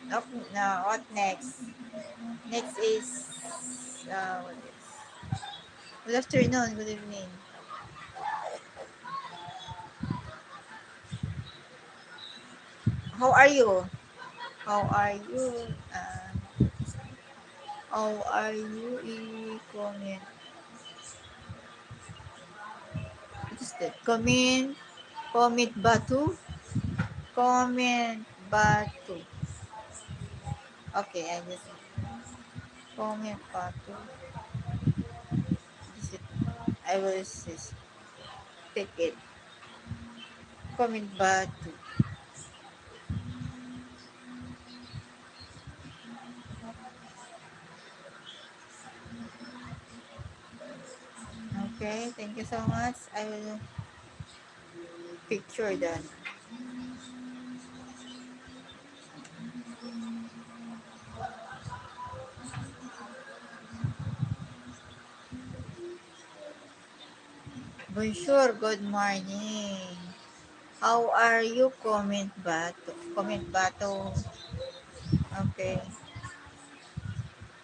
Okay, now what next? Next is what is? Good afternoon, good evening. How are you? How are you? How are you? I-comment. What is that? Comment batu? Comment batu. Okay, I just comment batu. This is, I will just take it. Comment batu. Okay, thank you so much. I will picture that. Bonjour, good morning. How are you? Comment bato. Comment bato. Okay.